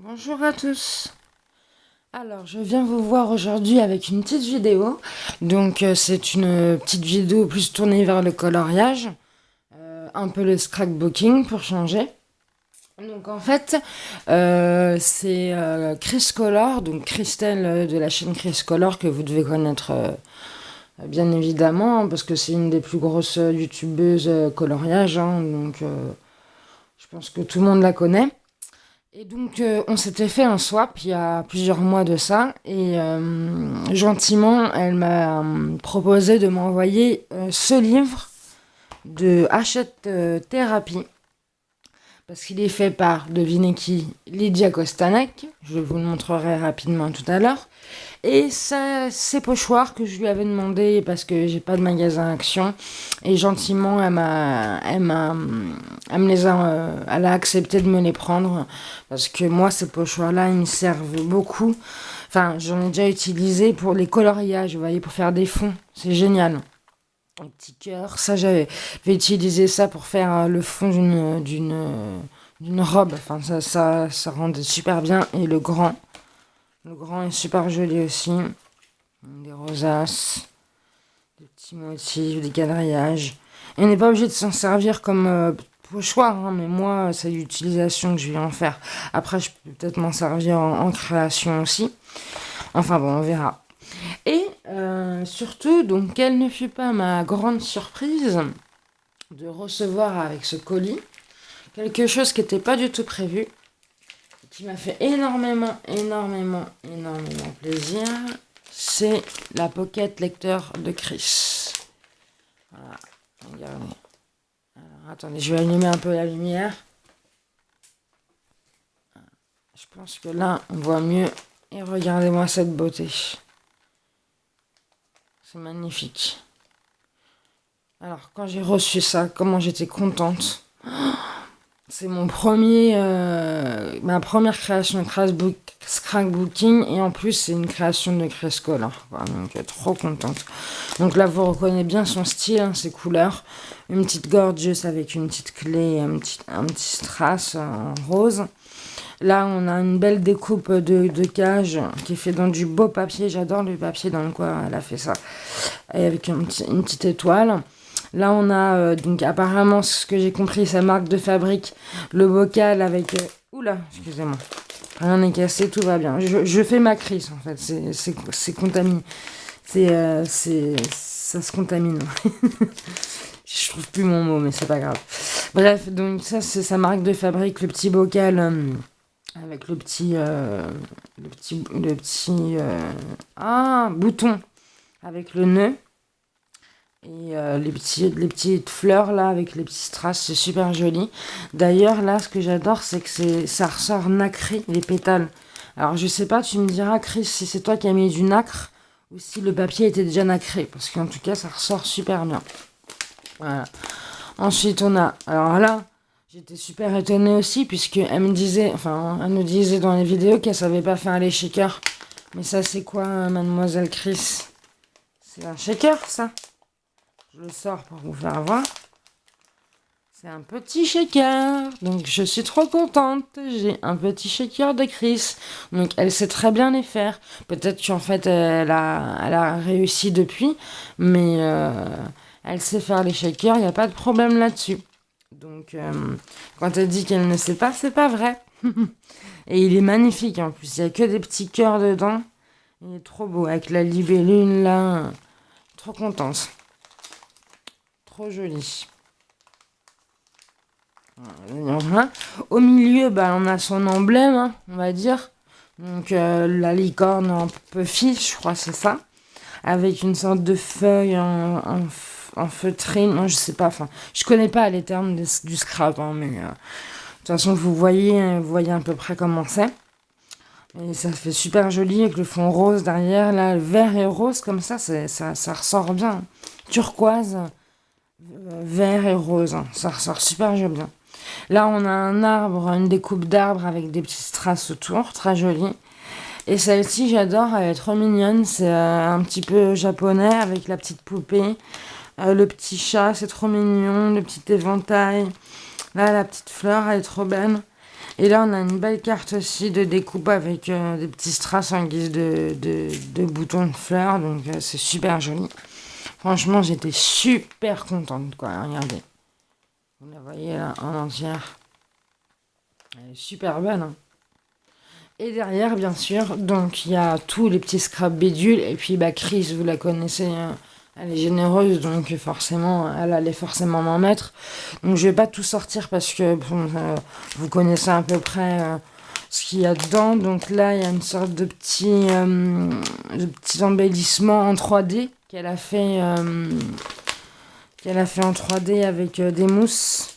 Bonjour à tous. Alors, je viens vous voir aujourd'hui avec une petite vidéo. Donc, c'est une petite vidéo plus tournée vers le coloriage, un peu le scrapbooking pour changer. Donc, en fait, c'est Chris Color, donc Christelle de la chaîne Chris Color que vous devez connaître bien évidemment, parce que c'est une des plus grosses youtubeuses coloriage. Donc, je pense que tout le monde la connaît. Et donc, on s'était fait un swap il y a plusieurs mois de ça, et gentiment, elle m'a proposé de m'envoyer ce livre de Hachette Thérapie, parce qu'il est fait par, devinez qui, Lydia Kostanek, je vous le montrerai rapidement tout à l'heure, et ça, ces pochoirs que je lui avais demandé parce que j'ai pas de magasin Action, et gentiment, elle a accepté de me les prendre parce que moi, ces pochoirs-là, ils me servent beaucoup. Enfin, j'en ai déjà utilisé pour les coloriages, vous voyez, pour faire des fonds. C'est génial. Un petit cœur, ça j'avais utilisé ça pour faire le fond d'une robe. Enfin, ça rendait super bien. Et le grand est super joli aussi. Des rosaces, des petits motifs, des quadrillages. Et on n'est pas obligé de s'en servir comme pochoir, mais moi, c'est l'utilisation que je vais en faire. Après, je peux peut-être m'en servir en création aussi. Enfin bon, on verra. Et surtout, donc, quelle ne fut pas ma grande surprise de recevoir avec ce colis quelque chose qui n'était pas du tout prévu, qui m'a fait énormément plaisir. C'est la Pocket Lecteur de Chris. Voilà, regardez. Alors, attendez, je vais allumer un peu la lumière. Je pense que là, on voit mieux. Et regardez-moi cette beauté. C'est magnifique. Alors, quand j'ai reçu ça, comment j'étais contente. C'est ma première création de scrapbooking, et en plus c'est une création de Chris Color, donc trop contente. Donc là vous reconnaissez bien son style, ses couleurs, une petite gorgeous avec une petite clé, un petit strass en rose. Là on a une belle découpe de cage qui est fait dans du beau papier, j'adore le papier dans le coin, elle a fait ça, et avec une petite étoile. Là, on a, donc apparemment, ce que j'ai compris, sa marque de fabrique, le bocal avec... oula, excusez-moi. Rien n'est cassé, tout va bien. Je fais ma crise, en fait. C'est contaminé. Ça se contamine. Je trouve plus mon mot, mais c'est pas grave. Bref, donc ça, c'est sa marque de fabrique, le petit bocal avec le petit bouton avec le nœud. Et les petites fleurs là avec les petits strass, c'est super joli. D'ailleurs là, ce que j'adore, c'est que ça ressort nacré, les pétales. Alors je sais pas, tu me diras Chris, si c'est toi qui as mis du nacre ou si le papier était déjà nacré, parce qu'en tout cas ça ressort super bien. Voilà. Ensuite on a, alors là, j'étais super étonnée aussi puisque elle nous disait dans les vidéos qu'elle savait pas faire les shakers. Mais ça c'est quoi, mademoiselle Chris? C'est un shaker ça? Je le sors pour vous faire voir. C'est un petit shaker. Donc je suis trop contente. J'ai un petit shaker de Chris. Donc elle sait très bien les faire. Peut-être qu'en fait elle a réussi depuis. Mais elle sait faire les shakers. Il n'y a pas de problème là-dessus. Donc quand elle dit qu'elle ne sait pas, c'est pas vrai. Et il est magnifique en plus. Il n'y a que des petits cœurs dedans. Il est trop beau. Avec la libellule là. Trop contente. Trop joli. Voilà. Au milieu, on a son emblème, on va dire. Donc la licorne en puffy, je crois c'est ça. Avec une sorte de feuille en feutré. Non, je sais pas. Enfin, je connais pas les termes du scrap, mais de toute façon, vous voyez à peu près comment c'est. Et ça fait super joli avec le fond rose derrière. Là, le vert et rose comme ça ressort bien. Turquoise. Vert et rose, ça ressort super bien. Là, on a un arbre, une découpe d'arbre avec des petits strass autour, très joli. Et celle-ci, j'adore, elle est trop mignonne. C'est un petit peu japonais avec la petite poupée, le petit chat, c'est trop mignon, le petit éventail. Là, la petite fleur, elle est trop belle. Et là, on a une belle carte aussi de découpe avec des petits strass en guise de boutons de fleurs. Donc, c'est super joli. Franchement, j'étais super contente, quoi. Regardez. Vous la voyez là, en entière. Elle est super belle, hein. Et derrière, bien sûr, donc il y a tous les petits scraps bidules. Et puis, bah, Chris, vous la connaissez, hein, elle est généreuse, donc forcément, elle allait forcément m'en mettre. Donc, je vais pas tout sortir parce que bon, vous connaissez à peu près ce qu'il y a dedans. Donc là, il y a une sorte de petit embellissement en 3D qu'elle a fait en 3D avec des mousses.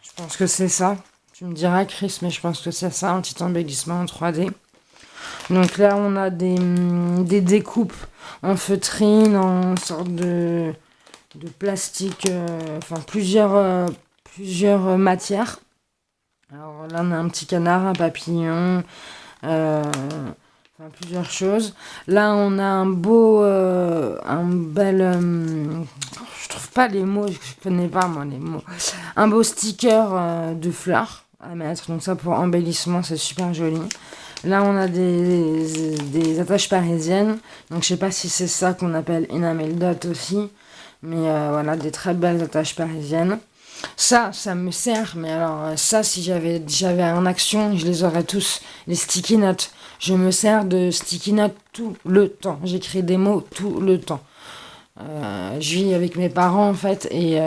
Je pense que c'est ça. Tu me diras, Chris, mais je pense que c'est ça, un petit embellissement en 3D. Donc là, on a des découpes en feutrine, en sorte de plastique, enfin plusieurs matières. Alors là, on a un petit canard, un papillon, enfin plusieurs choses. Là, on a un bel, je trouve pas les mots, je connais pas moi les mots. Un beau sticker de fleurs à mettre, donc ça pour embellissement, c'est super joli. Là, on a des attaches parisiennes. Donc, je sais pas si c'est ça qu'on appelle enamel dot aussi. Mais voilà, des très belles attaches parisiennes. Ça me sert. Mais alors, ça, si j'avais en action, je les aurais tous. Les sticky notes. Je me sers de sticky notes tout le temps. J'écris des mots tout le temps. Je vis avec mes parents en fait et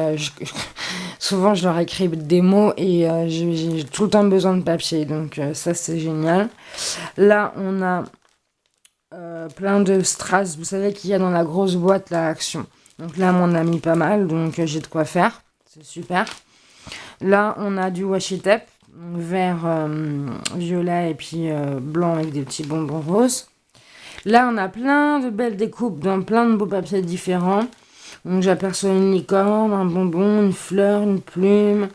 souvent je leur écris des mots et j'ai tout le temps besoin de papier, donc ça c'est génial. Là on a plein de strass, vous savez qu'il y a dans la grosse boîte la Action, donc là on a mis pas mal, donc j'ai de quoi faire, c'est super. Là on a du washi tape vert, violet et puis blanc avec des petits bonbons roses. Là, on a plein de belles découpes dans plein de beaux papiers différents. Donc, j'aperçois une licorne, un bonbon, une fleur, une plume,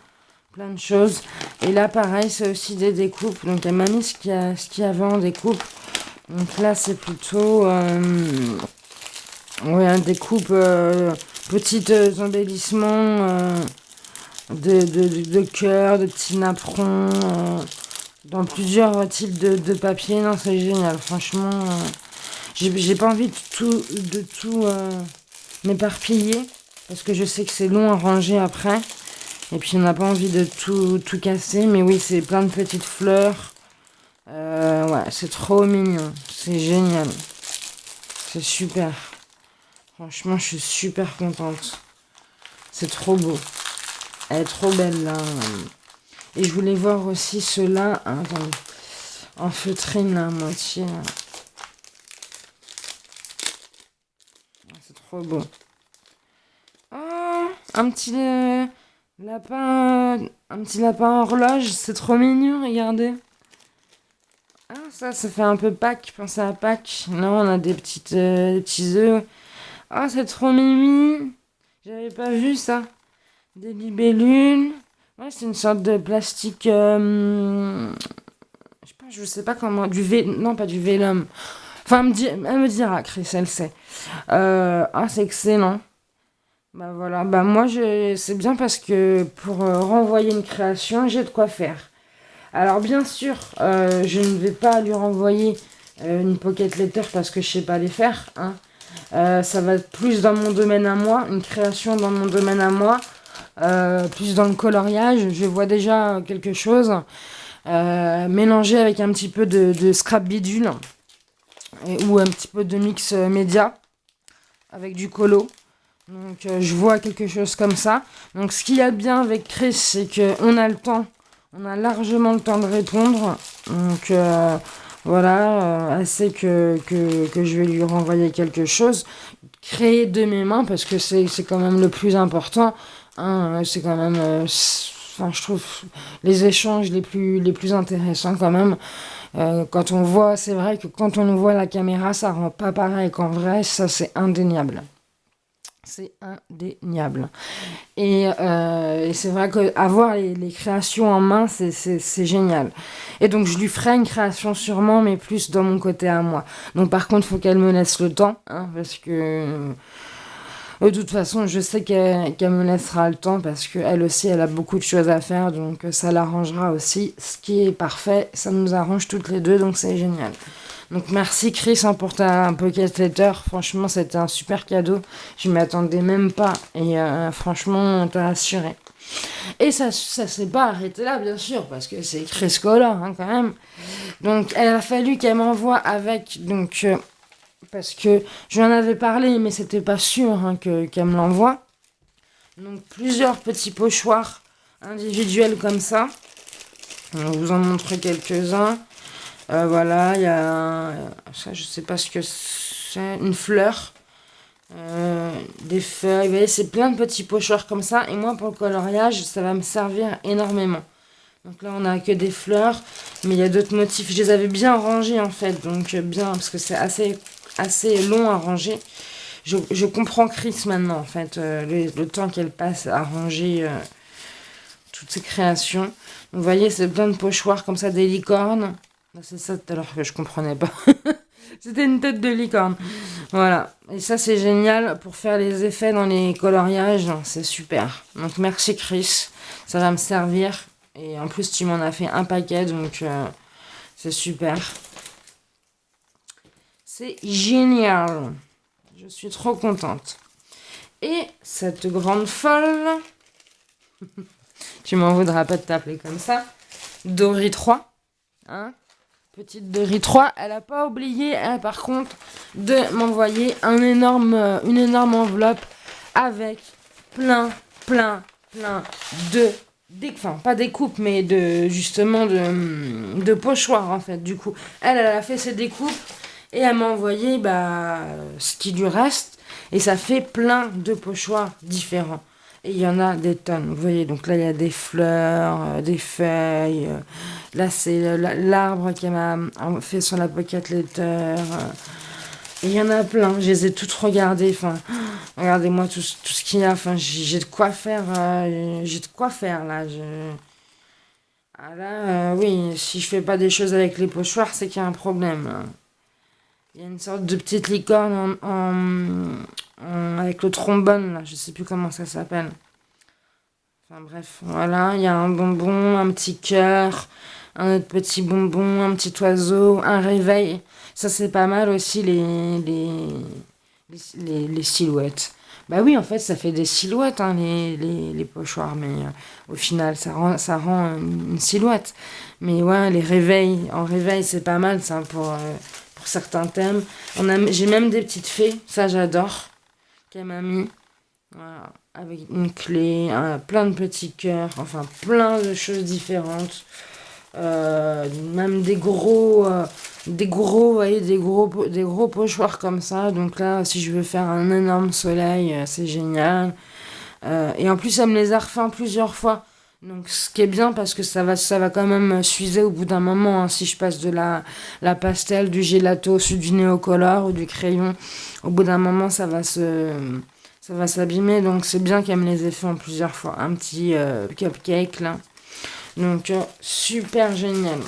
plein de choses. Et là, pareil, c'est aussi des découpes. Donc, elle m'a mis ce qu'il y avait en découpe. Donc là, c'est plutôt une découpe, petits embellissements de cœurs, de petits napperons, dans plusieurs types de papier. Non, c'est génial, franchement. J'ai pas envie de tout m'éparpiller parce que je sais que c'est long à ranger après. Et puis on n'a pas envie de tout casser. Mais oui, c'est plein de petites fleurs. Ouais, c'est trop mignon. C'est génial. C'est super. Franchement, je suis super contente. C'est trop beau. Elle est trop belle là. Et je voulais voir aussi ceux-là. Attendez. En feutrine là, à moitié. Là. C'est trop beau. Oh, un petit lapin. Un petit lapin horloge. C'est trop mignon, regardez. Ah, ça fait un peu Pâques. Pensez à Pâques. Là, on a des petits œufs. Ah, c'est trop mimi. J'avais pas vu ça. Des libellules. Ouais, c'est une sorte de plastique. Je sais pas comment. Non, pas du vélum. Enfin, elle me dira, Chris, elle sait. C'est excellent. Bah voilà, bah moi, c'est bien parce que pour renvoyer une création, j'ai de quoi faire. Alors, bien sûr, je ne vais pas lui renvoyer une pocket letter parce que je sais pas les faire. Hein. Ça va être plus dans mon domaine à moi, une création dans mon domaine à moi, plus dans le coloriage. Je vois déjà quelque chose mélangé avec un petit peu de scrap bidule ou un petit peu de mix média avec du colo. Donc je vois quelque chose comme ça. Donc ce qu'il y a de bien avec Chris, c'est qu'on a le temps, on a largement le temps de répondre. Donc voilà, assez que je vais lui renvoyer quelque chose, créé de mes mains, parce que c'est quand même le plus important. Hein, c'est quand même, je trouve les échanges les plus intéressants quand même. Quand on voit, c'est vrai que quand on nous voit à la caméra, ça rend pas pareil qu'en vrai, ça c'est indéniable. C'est indéniable. Et c'est vrai qu'avoir les créations en main, c'est génial. Et donc, je lui ferai une création sûrement, mais plus dans mon côté à moi. Donc, par contre, il faut qu'elle me laisse le temps, hein, parce que De toute façon, je sais qu'elle me laissera le temps parce qu'elle aussi, elle a beaucoup de choses à faire, donc ça l'arrangera aussi, ce qui est parfait. Ça nous arrange toutes les deux, donc c'est génial. Donc merci Chris hein, pour ta Pocket Letter. Franchement, c'était un super cadeau. Je m'y attendais même pas et franchement, t'as assuré. Et ça s'est pas arrêté là, bien sûr, parce que c'est Chris Collar hein, quand même. Donc, elle a fallu qu'elle m'envoie avec, donc, parce que je lui en avais parlé, mais c'était pas sûr hein, qu'elle me l'envoie. Donc, plusieurs petits pochoirs individuels comme ça. On vous en montre quelques-uns. Voilà, il y a ça, je sais pas ce que c'est, une fleur, des feuilles. Vous voyez, c'est plein de petits pochoirs comme ça. Et moi, pour le coloriage, ça va me servir énormément. Donc là, on a que des fleurs, mais il y a d'autres motifs. Je les avais bien rangés en fait, donc bien, parce que c'est assez long à ranger. Je comprends Chris maintenant en fait, le temps qu'elle passe à ranger toutes ses créations. Donc, vous voyez, c'est plein de pochoirs comme ça, des licornes. C'est ça tout à l'heure que je comprenais pas. C'était une tête de licorne. Voilà. Et ça, c'est génial pour faire les effets dans les coloriages. C'est super. Donc, merci Chris. Ça va me servir. Et en plus, tu m'en as fait un paquet. Donc, c'est super. C'est génial. Je suis trop contente. Et cette grande folle. Tu m'en voudras pas de t'appeler comme ça. Dory 3. Hein? Petite Dory 3, elle a pas oublié, elle, par contre, de m'envoyer une énorme enveloppe avec plein de enfin pas découpes, mais justement de pochoirs en fait. Du coup, elle a fait ses découpes et elle m'a envoyé ce qui lui reste et ça fait plein de pochoirs différents. Et il y en a des tonnes. Vous voyez, donc là, il y a des fleurs, des feuilles. Là, c'est l'arbre qu'elle m'a fait sur la Pocket Letter. Et il y en a plein. Je les ai toutes regardées. Enfin, regardez-moi tout ce qu'il y a. Enfin, j'ai de quoi faire. J'ai de quoi faire, là. Ah là, oui, si je fais pas des choses avec les pochoirs, c'est qu'il y a un problème. Là. Il y a une sorte de petite licorne avec le trombone, là. Je sais plus comment ça s'appelle. Enfin bref, voilà, il y a un bonbon, un petit cœur, un autre petit bonbon, un petit oiseau, un réveil. Ça, c'est pas mal aussi, les silhouettes. Bah oui, en fait, ça fait des silhouettes, hein, les pochoirs, mais au final, ça rend une silhouette. Mais ouais, les réveils, en réveil, c'est pas mal, ça, pour certains thèmes. J'ai même des petites fées, ça, j'adore, qu'elle m'a mis. Voilà, avec une clé, plein de petits cœurs, enfin plein de choses différentes. Même des gros, vous voyez, des gros pochoirs comme ça. Donc là, si je veux faire un énorme soleil, c'est génial. Et en plus, elle me les a refaits plusieurs fois. Donc ce qui est bien parce que ça va quand même s'user au bout d'un moment. Hein, si je passe de la pastel, du gelato, du néocolor ou du crayon, au bout d'un moment, ça va s'abîmer, donc c'est bien qu'elle me les ait fait en plusieurs fois. Un petit cupcake là. Donc super génial.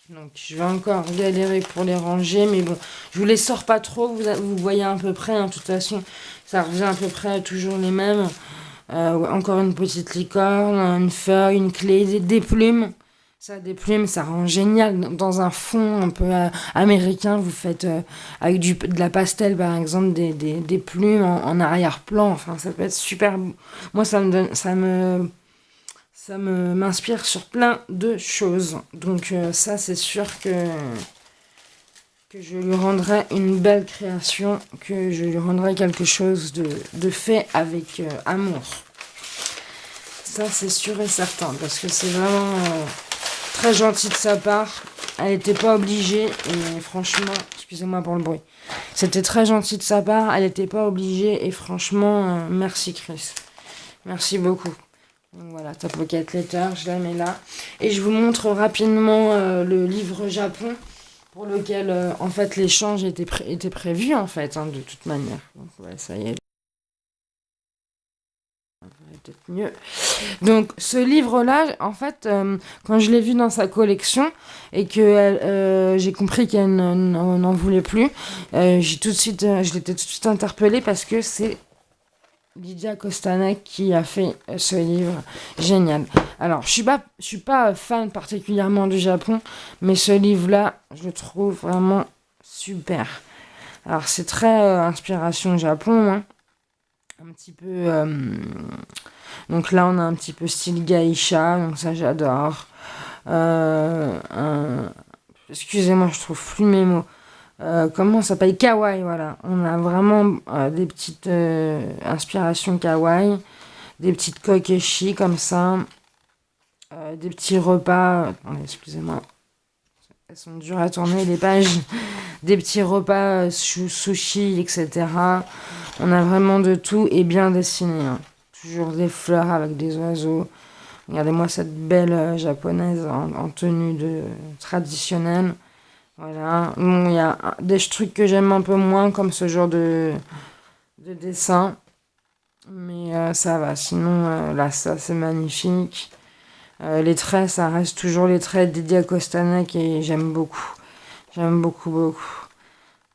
Donc je vais encore galérer pour les ranger, mais bon, je vous les sors pas trop, vous voyez à peu près, hein, de toute façon, ça revient à peu près toujours les mêmes. Encore une petite licorne, une feuille, une clé, des plumes. Ça, des plumes, ça rend génial. Dans un fond un peu américain, vous faites avec de la pastel, par exemple, des plumes en arrière-plan. Enfin, ça peut être super beau. Moi, m'inspire sur plein de choses. Donc, ça, c'est sûr que je lui rendrai une belle création, que je lui rendrai quelque chose de fait avec amour. Ça, c'est sûr et certain, parce que c'est vraiment... très gentil de sa part. Elle n'était pas obligée. Et franchement, excusez-moi pour le bruit. C'était très gentil de sa part. Elle n'était pas obligée. Et franchement, merci Chris. Merci beaucoup. Donc voilà, ta Pocket Letter, je la mets là. Et je vous montre rapidement le livre Japon. Pour lequel, en fait, l'échange était prévu, en fait, hein, de toute manière. Donc ouais, ça y est. Peut-être mieux. Donc ce livre-là, en fait, quand je l'ai vu dans sa collection et que j'ai compris qu'elle n'en voulait plus, je l'étais tout de suite interpellée parce que c'est Lydia Kostanek qui a fait ce livre génial. Alors, je suis pas fan particulièrement du Japon, mais ce livre-là, je le trouve vraiment super. Alors, c'est très inspiration Japon, hein. Un petit peu. Donc là, on a un petit peu style geisha, donc ça, j'adore. Excusez-moi, je trouve plus mes mots. Comment ça s'appelle? Kawaii, voilà. On a vraiment des petites inspirations kawaii, des petites kokeshi comme ça, des petits repas. Attendez, excusez-moi, elles sont dures à tourner les pages. Des petits repas sushi, etc. On a vraiment de tout et bien dessiné, hein. Toujours des fleurs avec des oiseaux. Regardez-moi cette belle japonaise en tenue traditionnelle. Voilà. Bon, il y a des trucs que j'aime un peu moins, comme ce genre de dessin. Mais ça va. Sinon, là, ça, c'est magnifique. Les traits, ça reste toujours les traits de Lydia Kostanek et j'aime beaucoup. J'aime beaucoup, beaucoup.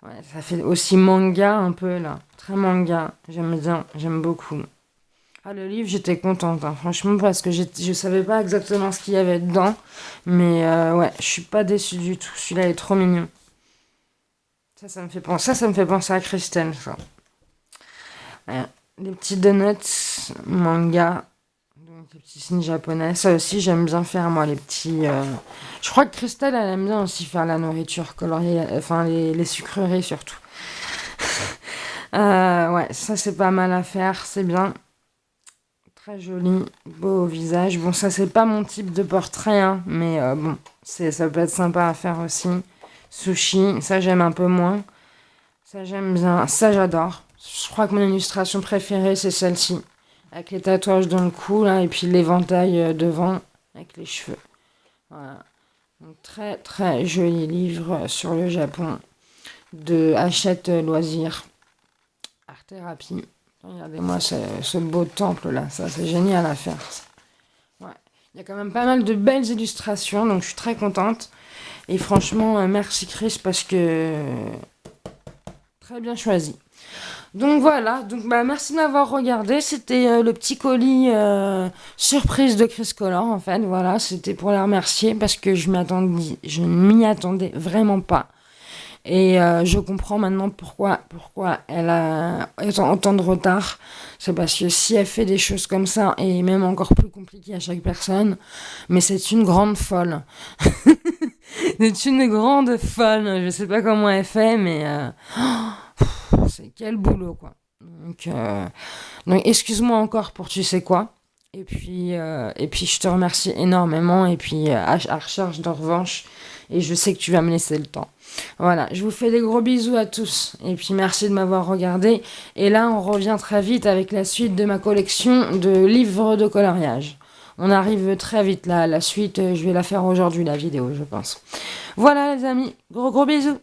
Ouais, ça fait aussi manga un peu, là. Très manga. J'aime bien. J'aime beaucoup. Ah, le livre, j'étais contente, hein, franchement, parce que je savais pas exactement ce qu'il y avait dedans. Mais ouais, je suis pas déçue du tout. Celui-là est trop mignon. Ça me fait penser à Christelle, ça. Ouais. Les petits donuts, manga, donc les petits signes japonais. Ça aussi, j'aime bien faire, moi, les petits. Je crois que Christelle, elle aime bien aussi faire la nourriture coloriée, enfin, les sucreries surtout. Ouais, ça, c'est pas mal à faire, c'est bien. Très joli, beau visage. Bon, ça, c'est pas mon type de portrait, hein, mais bon, ça peut être sympa à faire aussi. Sushi, ça, j'aime un peu moins. Ça, j'aime bien. Ça, j'adore. Je crois que mon illustration préférée, c'est celle-ci. Avec les tatouages dans le cou, là, et puis l'éventail devant, avec les cheveux. Voilà. Donc, très, très joli livre sur le Japon de Hachette Loisirs, Art Thérapie. Regardez-moi ce beau temple là, ça c'est génial à faire. Ouais. Il y a quand même pas mal de belles illustrations, donc je suis très contente. Et franchement, merci Chris parce que très bien choisi. Donc voilà, merci de m'avoir regardé. C'était le petit colis surprise de Chris Color en fait. Voilà, c'était pour la remercier parce que je ne m'y attendais vraiment pas. Et je comprends maintenant pourquoi elle a autant de retard. C'est parce que si elle fait des choses comme ça, et même encore plus compliquées à chaque personne, mais c'est une grande folle. C'est une grande folle. Je sais pas comment elle fait, mais c'est quel boulot, quoi. Donc excuse-moi encore pour tu sais quoi. Et puis je te remercie énormément. Et puis à recherche de revanche. Et je sais que tu vas me laisser le temps. Voilà, je vous fais des gros bisous à tous. Et puis merci de m'avoir regardé. Et là, on revient très vite avec la suite de ma collection de livres de coloriage. On arrive très vite là. La suite, je vais la faire aujourd'hui, la vidéo, je pense. Voilà les amis, gros bisous.